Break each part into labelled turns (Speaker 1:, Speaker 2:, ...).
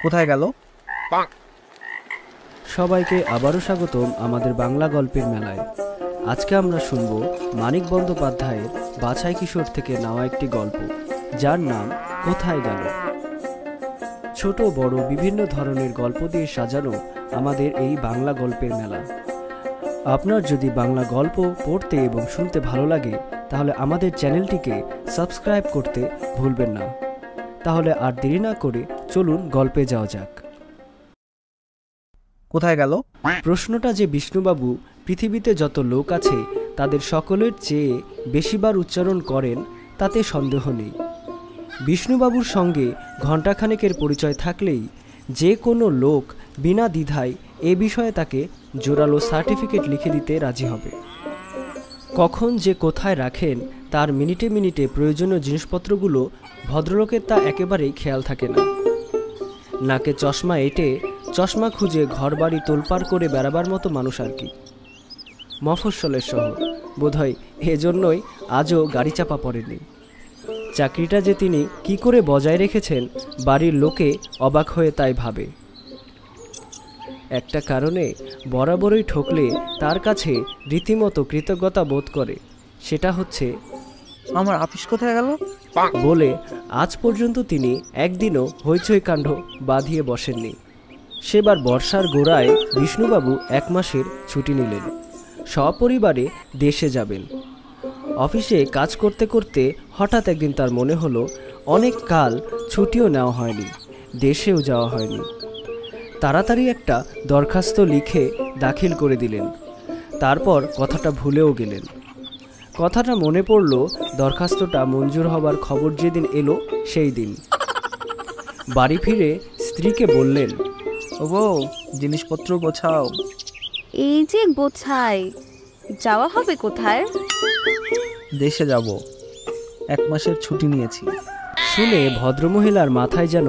Speaker 1: কোথায় গেল?
Speaker 2: সবাইকে আবারও স্বাগতম আমাদের বাংলা গল্পের মেলায়। আজকে আমরা শুনব মানিক বন্দ্যোপাধ্যায়ের বাছাই কিশোর থেকে নেওয়া একটি গল্প, যার নাম কোথায় গেল। ছোট বড় বিভিন্ন ধরনের গল্প দিয়ে সাজানো আমাদের এই বাংলা গল্পের মেলা। আপনার যদি বাংলা গল্প পড়তে এবং শুনতে ভালো লাগে, তাহলে আমাদের চ্যানেলটিকে সাবস্ক্রাইব করতে ভুলবেন না। তাহলে আর দেরি না করে চলুন গল্পে যাওয়া যাক।
Speaker 1: কোথায় গেল?
Speaker 2: প্রশ্নটা যে বিষ্ণুবাবু পৃথিবীতে যত লোক আছে তাদের সকলের চেয়ে বেশিবার উচ্চারণ করেন তাতে সন্দেহ নেই। বিষ্ণুবাবুর সঙ্গে ঘণ্টাখানেকের পরিচয় থাকলেই যে কোনো লোক বিনা দ্বিধায় এ বিষয়ে তাকে জোরালো সার্টিফিকেট লিখে দিতে রাজি হবে। কখন যে কোথায় রাখেন তার মিনিটে মিনিটে প্রয়োজনীয় জিনিসপত্রগুলো ভদ্রলোকের তা একেবারেই খেয়াল থাকে না। নাকে চশমা এঁটে চশমা খুঁজে ঘরবাড়ি তোলপাড় করে বেড়াবার মতো মানুষ আর কি। মফস্বলের শহর, বোধহয় এজন্যই আজও গাড়ি চাপা পড়েনি। চাকরিটা যে তিনি কি করে বজায় রেখেছেন বাড়ির লোকে অবাক হয়ে তাই ভাবে। একটা কারণে বরাবরই ঠকলে তার কাছে রীতিমতো কৃতজ্ঞতা বোধ করে, সেটা হচ্ছে
Speaker 1: আমার আপিস কোথায় গেল
Speaker 2: বলে আজ পর্যন্ত তিনি একদিনও হইচই কাণ্ড বাঁধিয়ে বসেননি। সেবার বর্ষার গোড়ায় বিষ্ণুবাবু 1 মাসের ছুটি নিলেন। সপরিবারে দেশে যাবেন। অফিসে কাজ করতে করতে হঠাৎ একদিন তার মনে হলো অনেক কাল ছুটিও নেওয়া হয়নি, দেশেও যাওয়া হয়নি। তাড়াতাড়ি একটা দরখাস্ত লিখে দাখিল করে দিলেন। তারপর কথাটা ভুলেও গেলেন। কথাটা মনে পড়ল দরখাস্তটা মঞ্জুর হবার খবর যেদিন এলো সেই দিন। বাড়ি ফিরে স্ত্রীকে বললেন,
Speaker 1: ওগো, জিনিসপত্র গোছাও।
Speaker 3: এই যে গোছাই, যাওয়া হবে কোথায়?
Speaker 1: দেশে যাব, 1 মাসের ছুটি নিয়েছি।
Speaker 2: শুনে ভদ্রমহিলার মাথায় যেন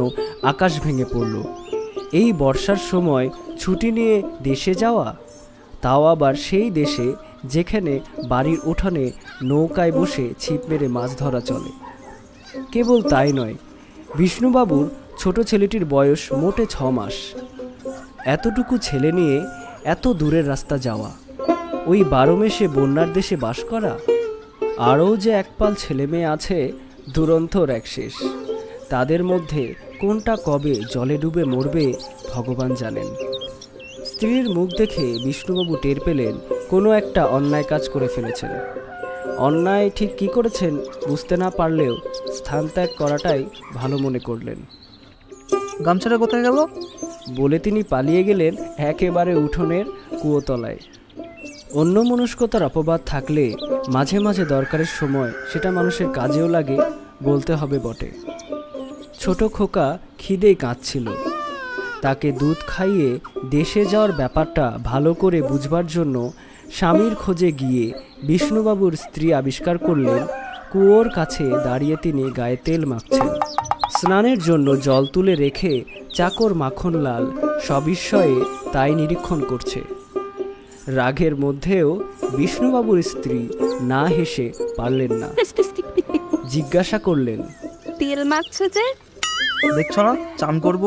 Speaker 2: আকাশ ভেঙে পড়ল। এই বর্ষার সময় ছুটি নিয়ে দেশে যাওয়া, তাও আবার সেই দেশে যেখানে বাড়ির উঠানে নৌকায় বসে ছিপ মেরে মাছ ধরা চলে। কেবল তাই নয়, বিষ্ণুবাবুর ছোট ছেলেটির বয়স মোটে 6 মাস। এতটুকু ছেলে নিয়ে এত দূরের রাস্তা যাওয়া, ওই 12 মেশে বন্যার দেশে বাস করা, আরও যে একপাল ছেলে মেয়ে আছে দুরন্তর এক শেষ। তাদের মধ্যে কোনটা কবে জলে ডুবে মরবে ভগবান জানেন। স্ত্রীর মুখ দেখে বিষ্ণুবাবু টের পেলেন কোনো একটা অন্যায় কাজ করে ফেলেছেন। অন্যায় ঠিক কী করেছেন বুঝতে না পারলেও স্থান ত্যাগ করাটাই ভালো মনে করলেন।
Speaker 1: গামছাটা কোথায় গেল
Speaker 2: বলে তিনি পালিয়ে গেলেন একেবারে উঠোনের কুয়োতলায়। অন্যমনস্কতার অপবাদ থাকলে মাঝে মাঝে দরকারের সময় সেটা মানুষের কাজেও লাগে বলতে হবে বটে। ছোট খোকা খিদেই কাঁদছিল। তাকে দুধ খাইয়ে দেশে যাওয়ার ব্যাপারটা ভালো করে বুঝবার জন্য স্বামীর খোঁজে গিয়ে বিষ্ণুবাবুর স্ত্রী আবিষ্কার করলেন কুয়োর কাছে দাঁড়িয়ে তিনি গায়ে তেল মাখছেন। স্নানের জন্য জল তুলে রেখে চাকর মাখনলাল সবিস্ময়ে তাই নিরীক্ষণ করছে। রাগের মধ্যেও বিষ্ণুবাবুর স্ত্রী না হেসে পারলেন না। জিজ্ঞাসা করলেন,
Speaker 3: তেল মাখছে যে?
Speaker 1: দেখছো না চান করব।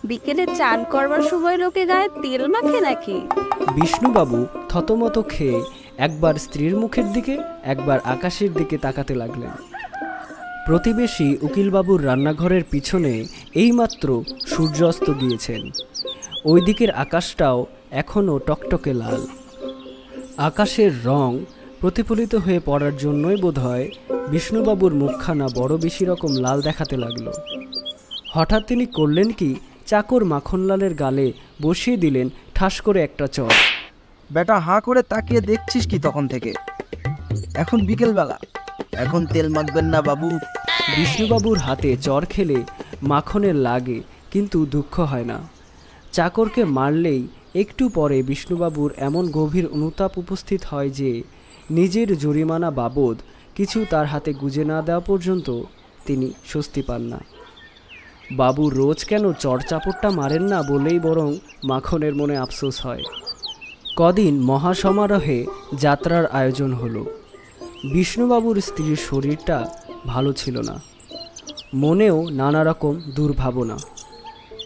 Speaker 3: বিকেলে চান করবার সময় লোকে গায়ে তেল মাখে নাকি?
Speaker 2: বিষ্ণুবাবু থতমত খেয়ে একবার স্ত্রীর মুখের দিকে একবার আকাশের দিকে তাকাতে লাগলেন। প্রতিবেশী উকিলবাবুর রান্নাঘরের পিছনে এইমাত্র সূর্যাস্ত গিয়েছেন। ওই দিকের আকাশটাও এখনও টকটকে লাল। আকাশের রং প্রতিফলিত হয়ে পড়ার জন্যই বোধহয় বিষ্ণুবাবুর মুখখানা বড় বেশি রকম লাল দেখাতে লাগলো। হঠাৎ তিনি করলেন কি, চাকর মাখনলালের গালে বসিয়ে দিলেন ঠাস করে একটা চর।
Speaker 1: বেটা হাঁ করে তাকিয়ে দেখছিস কি তখন থেকে? এখন বিকেলবেলা, এখন তেল মাখবেন না বাবু।
Speaker 2: বিষ্ণুবাবুর হাতে চর খেলে মাখনের লাগে, কিন্তু দুঃখ হয় না। চাকরকে মারলেই একটু পরে বিষ্ণুবাবুর এমন গভীর অনুতাপ উপস্থিত হয় যে নিজের জরিমানা বাবদ কিছু তার হাতে গুজে না দেওয়া পর্যন্ত তিনি স্বস্তি পান না। বাবু রোজ কেন চড়চাপড়টা মারেন না বলেই বরং মাখনের মনে আফসোস হয়। কদিন মহাসমারোহে যাত্রার আয়োজন হলো। বিষ্ণুবাবুর স্ত্রীর শরীরটা ভালো ছিল না, মনেও নানা রকম দুর্ভাবনা।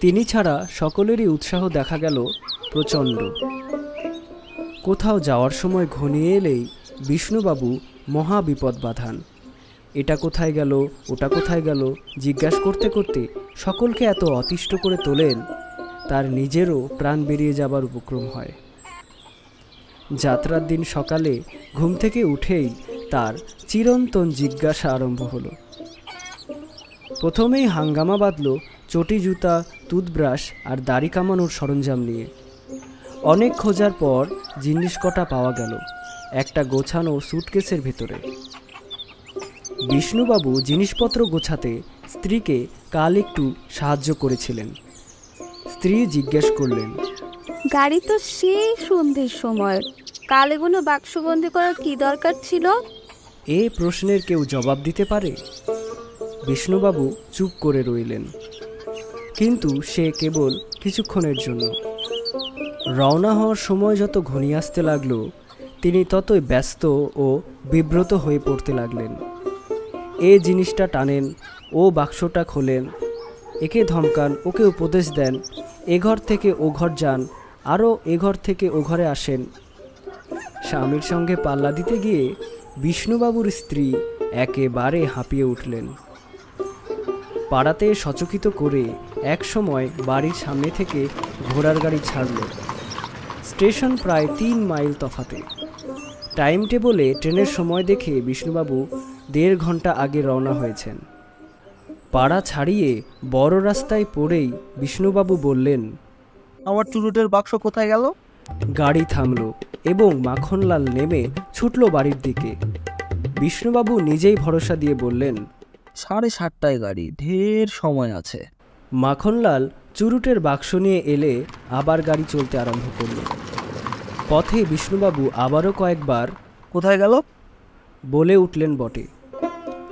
Speaker 2: তিনি ছাড়া সকলেরই উৎসাহ দেখা গেল প্রচণ্ড। কোথাও যাওয়ার সময় ঘনিয়ে এলেই বিষ্ণুবাবু মহা বিপদ বাঁধান। এটা কোথায় গেল, ওটা কোথায় গেল জিজ্ঞাসা করতে করতে সকলকে এত অতিষ্ঠ করে তোলেন, তার নিজেরও প্রাণ বেরিয়ে যাবার উপক্রম হয়। যাত্রার দিন সকালে ঘুম থেকে উঠেই তার চিরন্তন জিজ্ঞাসা আরম্ভ হলো। প্রথমেই হাঙ্গামা বাঁধল চটি, জুতা, টুথব্রাশ আর দাড়ি কামানোর সরঞ্জাম নিয়ে। অনেক খোঁজার পর জিনিস কটা পাওয়া গেল একটা গোছানো সুটকেসের ভেতরে। বিষ্ণুবাবু জিনিসপত্র গোছাতে স্ত্রীকে কাল একটু সাহায্য করেছিলেন। স্ত্রী জিজ্ঞেস করলেন,
Speaker 3: গাড়ি তো সেই সন্ধ্যের সময়, কাল এগুলো বাক্সবন্দি করার কি দরকার ছিল?
Speaker 2: এ প্রশ্নের কেউ জবাব দিতে পারে? বিষ্ণুবাবু চুপ করে রইলেন, কিন্তু সে কেবল কিছুক্ষণের জন্য। রওনা হওয়ার সময় যত ঘনিয়ে আসতে লাগলো, তিনি ততই ব্যস্ত ও বিব্রত হয়ে পড়তে লাগলেন। এ জিনিসটা টানেন, ও বাক্সটা খোলেন, একে ধমকান, ওকে উপদেশ দেন, এ ঘর থেকে ও ঘর যান, আরও এ ঘর থেকে ও ঘরে আসেন। স্বামীর সঙ্গে পাল্লা দিতে গিয়ে বিষ্ণুবাবুর স্ত্রী একেবারে হাঁপিয়ে উঠলেন। পাড়াতে সচকিত করে এক সময় বাড়ির সামনে থেকে ঘোড়ার গাড়ি ছাড়ল। স্টেশন প্রায় 3 মাইল তফাতে। টাইম টেবলে ট্রেনের সময় দেখে বিষ্ণুবাবু 1.5 ঘন্টা আগে রওনা হয়েছেন। পাড়া ছাড়িয়ে বড় রাস্তায় পড়েই বিষ্ণুবাবু বললেন,
Speaker 1: আমার চুরুটের বাক্স কোথায় গেল?
Speaker 2: গাড়ি থামল এবং মাখনলাল নেমে ছুটল বাড়ির দিকে। বিষ্ণুবাবু নিজেই ভরসা দিয়ে বললেন,
Speaker 1: 7:30টায় গাড়ি, ঢের সময় আছে।
Speaker 2: মাখনলাল চুরুটের বাক্স নিয়ে এলে আবার গাড়ি চলতে আরম্ভ করল। পথে বিষ্ণুবাবু আবারও কয়েকবার
Speaker 1: কোথায় গেল
Speaker 2: বলে উঠলেন বটে,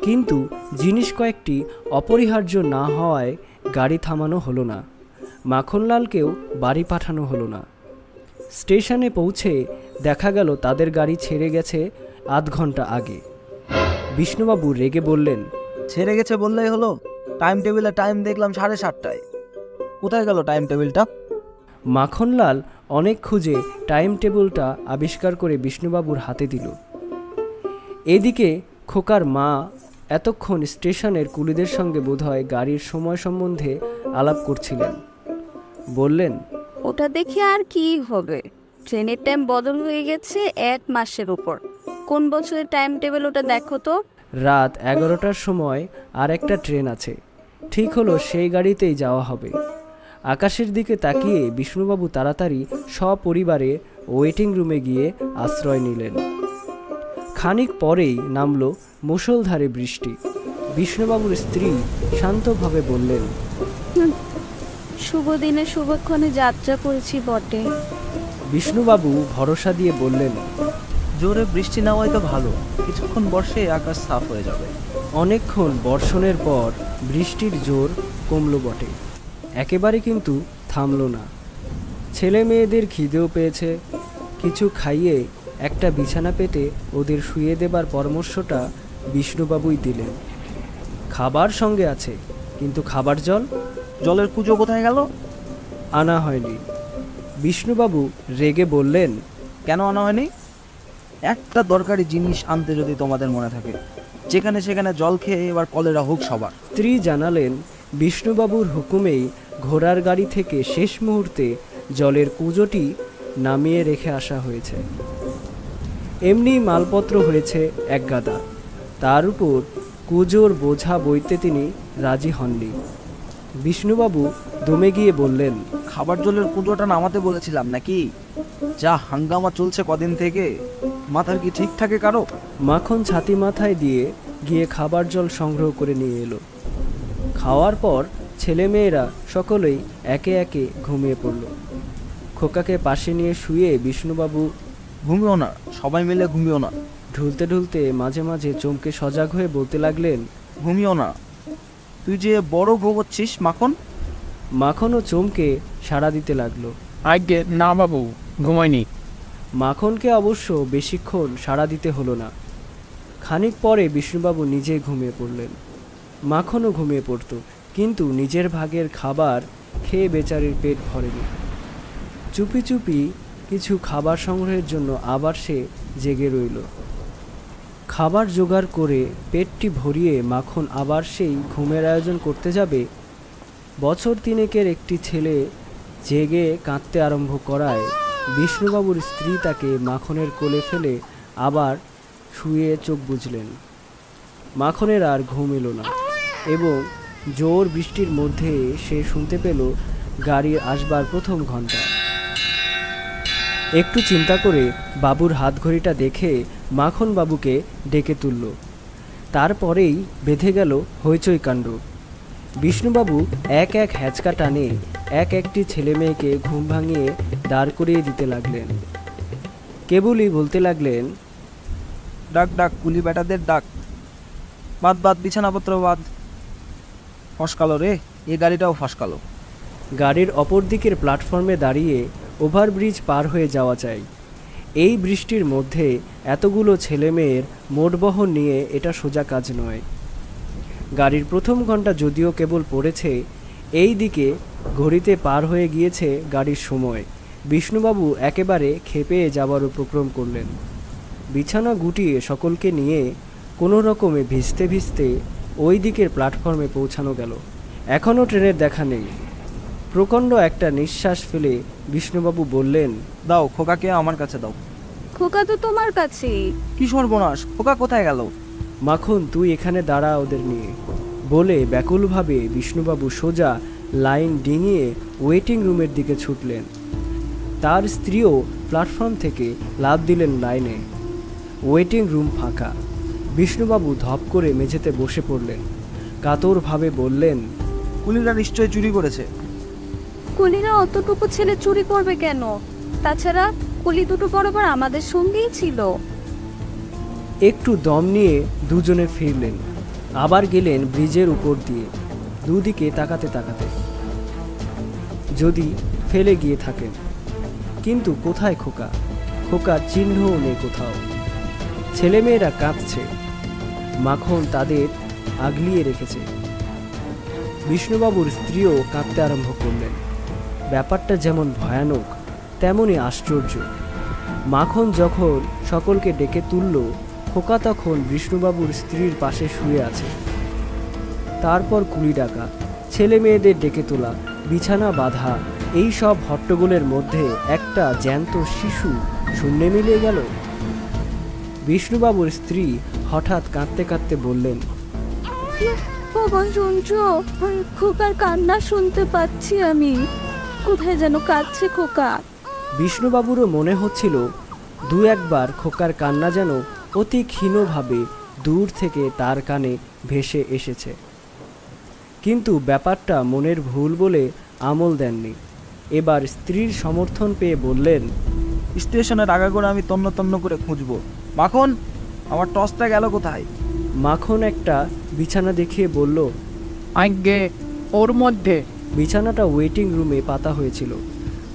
Speaker 2: কিন্তু জিনিস কয়েকটি অপরিহার্য না হওয়ায় গাড়ি থামানো হলো না। মাখনলালকেও বাড়ি পাঠানো হলো না। স্টেশনে পৌঁছে দেখা গেল তাদের গাড়ি ছেড়ে গেছে আধ ঘন্টা আগে। বিষ্ণুবাবু রেগে বললেন,
Speaker 1: ছেড়ে গেছে বললেই হলো? টাইম টেবিলে টাইম দেখলাম 7:30টায়। কোথায় গেল টাইম টেবিলটা?
Speaker 2: মাখনলাল অনেক খুঁজে টাইম টেবিলটা আবিষ্কার করে বিষ্ণুবাবুর হাতে দিল। এদিকে খোকার মা এতক্ষণ স্টেশনের কুলিদের সঙ্গে বোধহয় গাড়ির সময় সম্বন্ধে আলাপ করছিলেন। বললেন,
Speaker 3: ওটা দেখে আর কি হবে, ট্রেনের টাইম বদল হয়ে গেছে 1 মাসের উপর। কোন বছরের টাইম টেবিল ওটা দেখো তো।
Speaker 2: রাত 11টার সময় আর একটা ট্রেন আছে, ঠিক হলো সেই গাড়িতেই যাওয়া হবে। আকাশের দিকে তাকিয়ে বিষ্ণুবাবু তাড়াতাড়ি সপরিবারে ওয়েটিং রুমে গিয়ে আশ্রয় নিলেন। খানিক পরেই নামল মুষলধারে বৃষ্টি। বিষ্ণুবাবুর স্ত্রী শান্তভাবে বললেন,
Speaker 3: শুভ দিনে শুভক্ষণে যাত্রা করেছি বটে।
Speaker 2: বিষ্ণুবাবু ভরসা দিয়ে বললেন,
Speaker 1: জোরে বৃষ্টি না হয় তো ভালো, কিছুক্ষণ বর্ষে আকাশ সাফ হয়ে যাবে।
Speaker 2: অনেকক্ষণ বর্ষণের পর বৃষ্টির জোর কমল বটে, একেবারে কিন্তু থামল না। ছেলে মেয়েদের খিদেও পেয়েছে। কিছু খাইয়ে একটা বিছানা পেতে ওদের শুয়ে দেবার পরামর্শটা বিষ্ণুবাবুই দিলেন। খাবার সঙ্গে আছে, কিন্তু খাবার
Speaker 1: জলের কুজো কোথায় গেল?
Speaker 2: আনা হয়নি। বিষ্ণুবাবু রেগে বললেন,
Speaker 1: কেন আনা হয়নি? একটা দরকারি জিনিস আনতে যদি তোমাদের মনে থাকে, যেখানে সেখানে জল খেয়ে এবার কলেরা হোক সবার।
Speaker 2: স্ত্রী জানালেন, বিষ্ণুবাবুর হুকুমেই ঘোড়ার গাড়ি থেকে শেষ মুহূর্তে জলের কুজোটি নামিয়ে রেখে আসা হয়েছে। এমনি মালপত্র হয়েছে এক গাদা, তার উপর কুজোর বোঝা বইতে তিনি রাজি হননি। বিষ্ণুবাবু দমে গিয়ে বললেন,
Speaker 1: খাবার জলের কুজোটা নামাতে বলেছিলাম নাকি? যা হাঙ্গামা চলছে কদিন থেকে, মাথার কি ঠিক থাকে কারো?
Speaker 2: মাখন ছাতি মাথায় দিয়ে গিয়ে খাবার জল সংগ্রহ করে নিয়ে এলো। খাওয়ার পর ছেলেমেয়েরা সকলেই একে একে ঘুমিয়ে পড়ল। খোকাকে পাশে নিয়ে শুয়ে বিষ্ণুবাবু,
Speaker 1: ঘুমিও না, সবাই মিলে ঘুমিও না।
Speaker 2: ঢুলতে ঢুলতে মাঝে মাঝে চমকে সজাগ হয়ে বলতে লাগলেন,
Speaker 1: ঘুমিও না, তুই যে বড় ঘুমোচ্ছিস মাখন।
Speaker 2: মাখনও চমকে সাড়া দিতে লাগলো,
Speaker 4: আজ্ঞে না বাবু, ঘুমাইনি।
Speaker 2: মাখনকে অবশ্য বেশিক্ষণ সাড়া দিতে হলো না। খানিক পরে বিষ্ণুবাবু নিজেই ঘুমিয়ে পড়লেন। মাখনও ঘুমিয়ে পড়ত, কিন্তু নিজের ভাগের খাবার খেয়ে বেচারির পেট ভরেনি। চুপি চুপি কিছু খাবার সংগ্রহের জন্য আবার সে জেগে রইল। খাবার জোগাড় করে পেটটি ভরিয়ে মাখন আবার সেই ঘুমের আয়োজন করতে যাবে। বছর তিনেকের একটি ছেলে জেগে কাঁদতে আরম্ভ করায় বিষ্ণুবাবুর স্ত্রী তাকে মাখনের কোলে ফেলে আবার শুয়ে চোখ বুজলেন। মাখনের আর ঘুম এলো না এবং জোর বৃষ্টির মধ্যে সে শুনতে পেল গাড়ির আসবার প্রথম ঘন্টা। একটু চিন্তা করে বাবুর হাতঘড়িটা দেখে মাখন বাবুকে ডেকে তুলল। তারপরেই বেঁধে গেল হইচই কাণ্ড। বিষ্ণুবাবু এক এক হ্যাচকা টানে এক একটি ছেলে মেয়েকে ঘুম ভাঙিয়ে দাঁড় করিয়ে দিতে লাগলেন। কেবলই বলতে লাগলেন,
Speaker 1: ডাক ডাক কুলি বেটাদের ডাক, বাদ বাদ বিছানাপত্র বাদ। ফসকালো রে, এ গাড়িটাও ফসকালো।
Speaker 2: গাড়ির অপর দিকের প্ল্যাটফর্মে দাঁড়িয়ে ওভারব্রিজ পার হয়ে যাওয়া চাই। এই বৃষ্টির মধ্যে এতগুলো ছেলেমেয়ের মোটবহন নিয়ে এটা সোজা কাজ নয়। গাড়ির প্রথম ঘন্টা যদিও কেবল পড়েছে, এই দিকে ঘড়িতে পার হয়ে গিয়েছে গাড়ির সময়। বিষ্ণুবাবু একেবারে খেপে যাবার উপক্রম করলেন। বিছানা গুটিয়ে সকলকে নিয়ে কোনো রকমে ভিজতে ভিজতে ওই দিকের প্ল্যাটফর্মে পৌঁছানো গেল। এখনও ট্রেনের দেখা নেই। প্রকাণ্ড একটা নিঃশ্বাস ফেলে বিষ্ণুবাবু বললেন,
Speaker 1: দাও খোকাকে আমার কাছে দাও।
Speaker 3: খোকা তো তোমার কাছেই।
Speaker 1: কি সর্বনাশ, খোকা কোথায় গেল?
Speaker 2: মাখন তুই এখানে দাঁড়া ওদের নিয়ে, বলে ব্যাকুলভাবে বিষ্ণুবাবু সোজা লাইন ডিঙিয়ে ওয়েটিং রুমের দিকে ছুটলেন। তার স্ত্রীও প্ল্যাটফর্ম থেকে লাফ দিলেন লাইনে। ওয়েটিং রুম ফাঁকা। বিষ্ণুবাবু ধপ করে মেঝেতে বসে পড়লেন। কাতরভাবে বললেন,
Speaker 1: কুলিরা নিশ্চয় চুরি করেছে।
Speaker 3: কুলিরা অতটুকু ছেলে চুরি করবে কেন? তাছাড়া কুলি দুটো বরাবর আমাদের সঙ্গেই ছিল।
Speaker 2: একটু দম নিয়ে দুজনে ফিরলেন। আবার গেলেন ব্রিজের উপর দিয়ে, দুদিকে তাকাতে তাকাতে, যদি ফেলে গিয়ে থাকেন। কিন্তু কোথায় খোকা? খোকার চিহ্নও নেই কোথাও। ছেলেমেয়েরা কাঁদছে, মাখন তাদের আগলিয়ে রেখেছে। বিষ্ণুবাবুর স্ত্রীও কাঁদতে আরম্ভ করলেন। ব্যাপারটা যেমন ভয়ানক তেমনই আশ্চর্য। মাখন যখন সকলকে ডেকে তুলল, খোকা তখন বিষ্ণুবাবুর স্ত্রীর পাশে শুয়ে আছে। তারপর কুলি ডাকা, ছেলে মেয়েদের ডেকে তোলা, বিছানা বাঁধা, এই সব হট্টগোলের মধ্যে একটা জ্যান্ত শিশু শূন্যে মিলিয়ে গেল। বিষ্ণুবাবুর স্ত্রী হঠাৎ কাঁদতে কাঁদতে বললেন,
Speaker 3: বাবা শুনছো? খোকার কান্না শুনতে পাচ্ছি আমি। কোথায় যেন কাঁদছে খোকা।
Speaker 2: বিষ্ণুবাবুরও মনে হচ্ছিল দু একবার খোকার কান্না যেন অতি ক্ষীণভাবে দূর থেকে তার কানে ভেসে এসেছে। কিন্তু ব্যাপারটা মনের ভুল বলে আমল দেননি। এবার স্ত্রীর সমর্থন পেয়ে বললেন,
Speaker 1: স্টেশনের আগাগোড়া আমি তন্ন তন্ন করে খুঁজবো। মাখন, আমার টর্চটা গেল কোথায়?
Speaker 2: মাখন একটা বিছানা দেখিয়ে বলল,
Speaker 4: আজ্ঞে ওর মধ্যে।
Speaker 2: বিছানাটা ওয়েটিং রুমে পাতা হয়েছিল।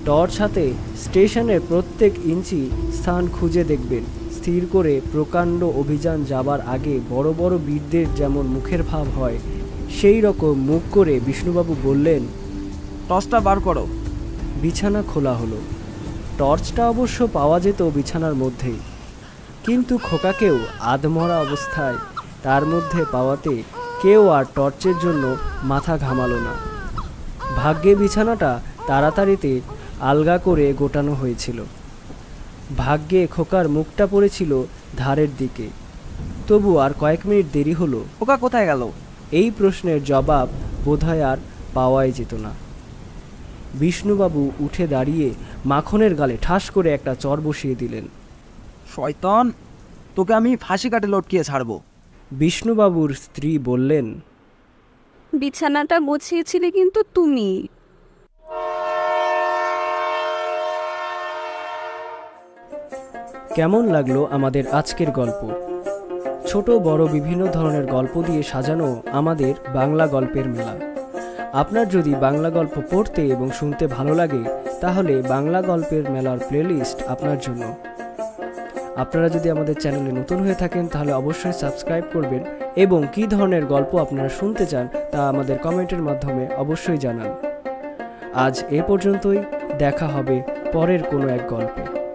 Speaker 2: টর্চ হাতে স্টেশনের প্রত্যেক ইঞ্চি স্থান খুঁজে দেখবেন। স্থির করে প্রকাণ্ড অভিযান যাবার আগে বড় বড় বীরদের যেমন মুখের ভাব হয়, সেই রকম মুখ করে বিষ্ণুবাবু বললেন,
Speaker 1: টর্চটা বার করো।
Speaker 2: বিছানা খোলা হলো। টর্চটা অবশ্য পাওয়া যেত বিছানার মধ্যেই, কিন্তু খোকাকেও আধমরা অবস্থায় তার মধ্যে পাওয়াতে কেউ আর টর্চের জন্য মাথা ঘামালো না। ভাগ্যে বিছানাটা তাড়াতাড়িতে আলগা করে গোটানো হয়েছিল। ভাগ্যে খোকার মুখটা পড়েছিল ধারের দিকে। তবু আর কয়েক মিনিট দেরি হলো।
Speaker 1: খোকা কোথায় গেল?
Speaker 2: এই প্রশ্নের জবাব বোধহয় আর পাওয়াই যেত না। বিষ্ণুবাবু উঠে দাঁড়িয়ে মাখনের গালে ঠাস করে একটা চর বসিয়ে দিলেন।
Speaker 1: শয়তান, তোকে আমি ফাঁসি কাটে লটকিয়ে ছাড়বো।
Speaker 2: বিষ্ণুবাবুর স্ত্রী বললেন,
Speaker 3: বিছানাটা গুছিয়েছিলে কিন্তু তুমি।
Speaker 2: কেমন লাগলো আমাদের আজকের গল্প? ছোট বড় বিভিন্ন ধরনের গল্প দিয়ে সাজানো আমাদের বাংলা গল্পের মেলা। আপনার যদি বাংলা গল্প পড়তে এবং শুনতে ভালো লাগে, তাহলে বাংলা গল্পের মেলার প্লেলিস্ট আপনার জন্য। আপনারা যদি আমাদের চ্যানেলে নতুন হয়ে থাকেন তাহলে অবশ্যই সাবস্ক্রাইব করবেন এবং কী ধরনের গল্প আপনারা শুনতে চান তা আমাদের কমেন্টের মাধ্যমে অবশ্যই জানান। আজ এ পর্যন্তই, দেখা হবে পরের কোনো এক গল্পে।